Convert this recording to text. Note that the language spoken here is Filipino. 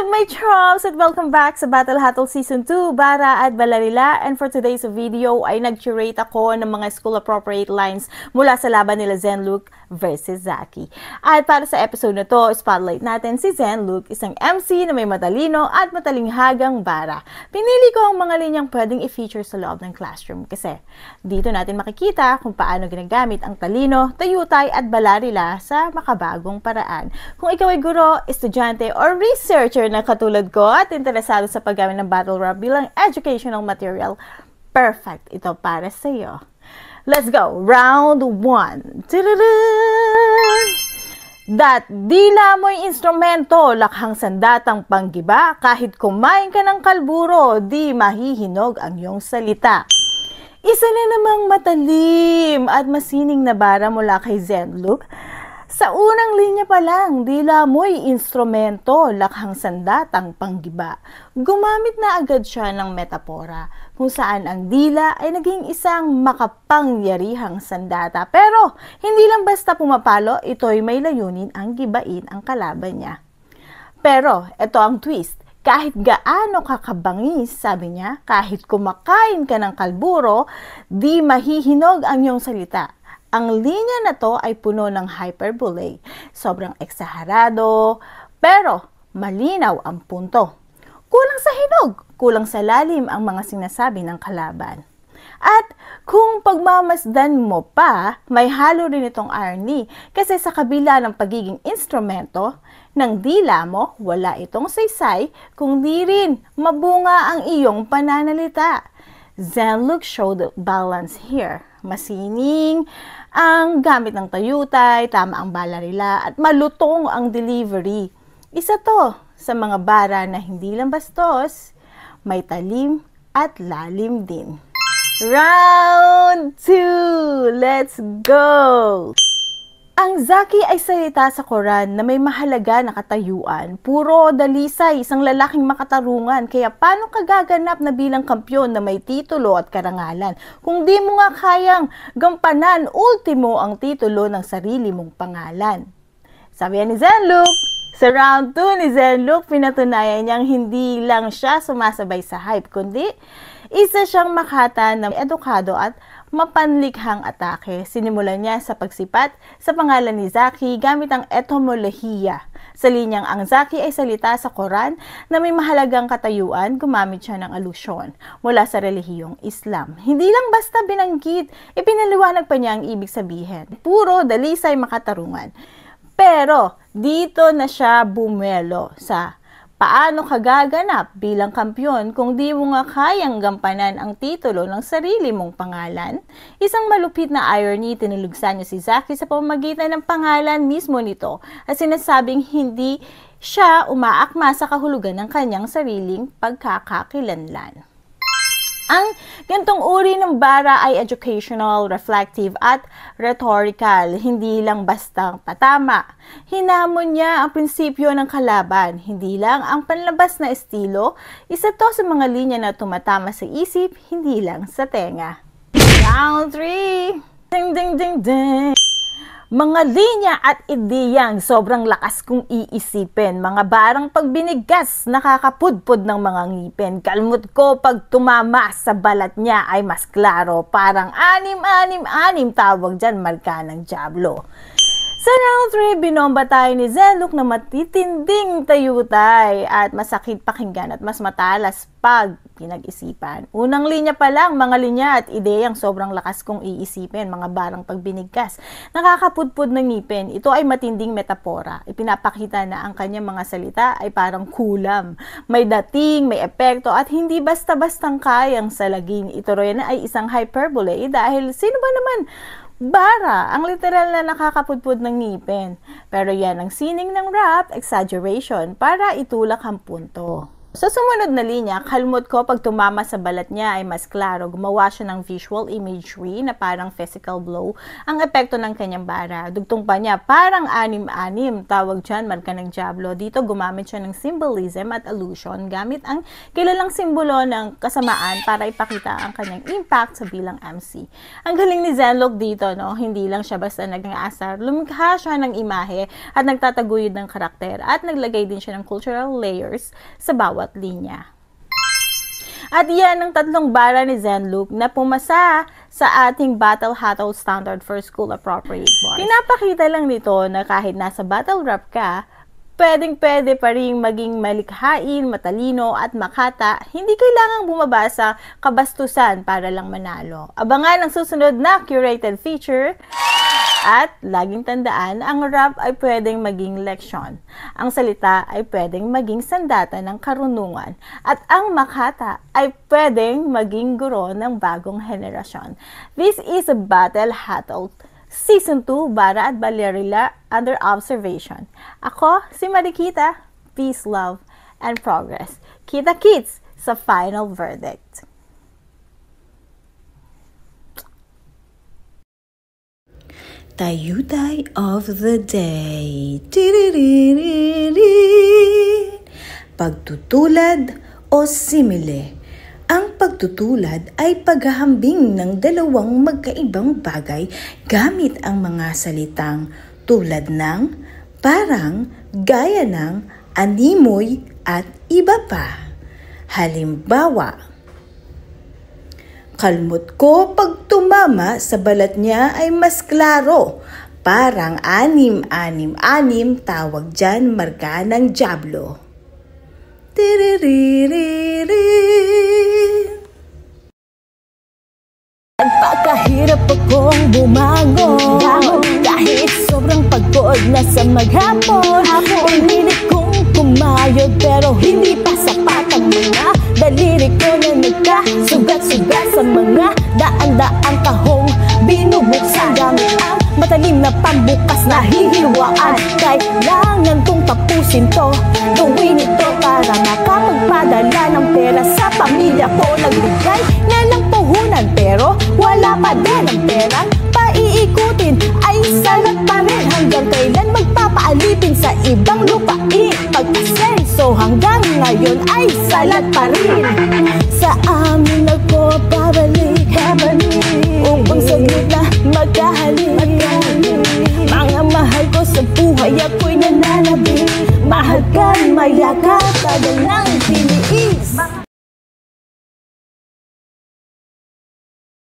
What's up my chums at welcome back sa Battle Hatol Season 2, Bara at Balarila. And for today's video ay nag-curate ako ng mga school appropriate lines mula sa laban nila Zenlook versus Zaki. At para sa episode na to, spotlight natin si Zenlook, isang MC na may matalino at matalinghagang bara. Pinili ko ang mga linyang pwedeng i-feature sa loob ng classroom kasi dito natin makikita kung paano ginagamit ang talino, tayutay at balarila sa makabagong paraan. Kung ikaw ay guro, estudyante, or researcher na katulad ko at interesado sa paggamit ng battle rap bilang educational material, perfect ito para sa iyo. Let's go! Round 1. Dat dila mo'y instrumento, lakhang sandatang panggiba, kahit kumain ka ng kalburo, di mahihinog ang iyong salita. Isa na namang matalim at masining na bara mula kay Zenlook. Sa unang linya pa lang, dila mo'y instrumento, lakhang sandatang panggiba. Gumamit na agad siya ng metapora, kung saan ang dila ay naging isang makapangyarihang sandata. Pero, hindi lang basta pumapalo, ito'y may layunin ang gibain ang kalaban niya. Pero, ito ang twist. Kahit gaano kakabangis, sabi niya, kahit kumakain ka ng kalburo, di mahihinog ang iyong salita. Ang linya na to ay puno ng hyperbole, sobrang eksaherado, pero malinaw ang punto. Kulang sa hinog, kulang sa lalim ang mga sinasabi ng kalaban. At kung pagmamasdan mo pa, may halo rin itong irony kasi sa kabila ng pagiging instrumento ng dila mo, wala itong saysay kung di rin mabunga ang iyong pananalita. Zenlook showed balance here. Masining ang gamit ng tayutay, tama ang balarila, at malutong ang delivery. Isa to sa mga bara na hindi lang bastos, may talim at lalim din. Round 2! Let's go! Ang Zaki ay salita sa Quran na may mahalaga na katayuan. Puro dalisay, isang lalaking makatarungan. Kaya paano ka gaganap na bilang kampyon na may titulo at karangalan? Kung di mo nga kayang gampanan, ultimo ang titulo ng sarili mong pangalan. Sabi ni Zenlook, sa round 2 ni Zenlook, pinatunayan niyang hindi lang siya sumasabay sa hype, kundi isa siyang makata na edukado at mapanlikhang atake. Sinimulan niya sa pagsipat sa pangalan ni Zaki gamit ang etymolohiya. Sa linyang ang Zaki ay salita sa Quran na may mahalagang katayuan, gumamit siya ng alusyon mula sa relihiyong Islam. Hindi lang basta binanggit, ipinaliwanag pa niya ang ibig sabihin. Puro dalisay makatarungan. Pero dito na siya bumelo sa paano ka gaganap bilang kampyon kung di mo nga kayang gampanan ang titulo ng sarili mong pangalan? Isang malupit na irony, tinulugsan niya si Zaki sa pamamagitan ng pangalan mismo nito at sinasabing hindi siya umaakma sa kahulugan ng kanyang sariling pagkakakilanlan. Ang ganitong uri ng bara ay educational, reflective at rhetorical. Hindi lang basta patama. Hinamon niya ang prinsipyo ng kalaban. Hindi lang ang panlabas na estilo. Isa to sa mga linya na tumatama sa isip, hindi lang sa tenga. Round 3! Ding ding ding ding! Mga linya at ideyang sobrang lakas kong iisipin. Mga barang pagbinigas, nakakapudpod ng mga ngipin. Kalmot ko pag tumama sa balat niya ay mas klaro. Parang anim tawag dyan, marka ng Diablo. Sa round 3, binomba tayo ni Zenlook na matitinding tayutay at masakit pakinggan at mas matalas pag pinag-isipan. Unang linya pa lang, mga linya at ideyang sobrang lakas kong iisipin, mga barang pagbinigkas, nakakapudpod ng ngipin. Ito ay matinding metapora. Ipinapakita na ang kanyang mga salita ay parang kulam. May dating, may epekto at hindi basta-bastang kayang salagin. Ito rin ay isang hyperbole dahil sino ba naman bara, ang literal na nakakapudpod ng ngipin. Pero yan ang sining ng rap, exaggeration, para itulak ang punto. Sa sumunod na linya, kalmot ko pag tumama sa balat niya ay mas klaro. Gumawa siya ng visual imagery na parang physical blow ang epekto ng kanyang bara. Dugtong pa niya, parang anim-anim. Tawag dyan, marka ng Diablo. Dito gumamit siya ng symbolism at allusion gamit ang kilalang simbolo ng kasamaan para ipakita ang kanyang impact sa bilang MC. Ang galing ni Zenlook dito, no? Hindi lang siya basta nag-aasar. Lumikha siya ng imahe at nagtataguyod ng karakter at naglagay din siya ng cultural layers sa bawat linya. At yan ang tatlong bara ni Zenlook na pumasa sa ating Battle Hatol Standard for School Appropriate Bars. Pinapakita lang nito na kahit nasa battle rap ka, pwedeng-pwede pa rin maging malikhain, matalino at makata, hindi kailangang bumaba sa kabastusan para lang manalo. Abangan ang susunod na curated feature. At laging tandaan, ang rap ay pwedeng maging leksyon. Ang salita ay pwedeng maging sandata ng karunungan. At ang makata ay pwedeng maging guro ng bagong henerasyon. This is a Battle Hatol Season 2, Bara at Balerila under observation. Ako, si Marikita. Peace, love, and progress. Kita-kits sa final verdict. Tayutay of the day. Pagtutulad o simile. Ang pagtutulad ay paghahambing ng dalawang magkaibang bagay gamit ang mga salitang tulad ng, parang, gaya ng, animoy at iba pa. Halimbawa, kalmot ko pag tumama sa balat niya ay mas klaro. Parang anim-anim-anim, tawag dyan marka ng Diablo. Nagpakahirap akong bumangon kahit sobrang pagod na sa maghapon. Pinilit kong kumayod pero hindi pa sapat ang mga daliri ko na nagkasugat-sugat sa mga daan-daang kahong binubuksan gamit ang matalim na pambukas na hihilwaan. Kailangan kong tapusin to, gawin ito para makapagpadala ng pera sa pamilya ko. Nagbigay na ng puhunan pero wala pa din ang perang paiikutin ay salat pa rin. Hanggang kailan magpapaalipin sa ibang lupain? Pagkasenso hanggang ngayon ay salat pa rin. Sa amin ako babalik.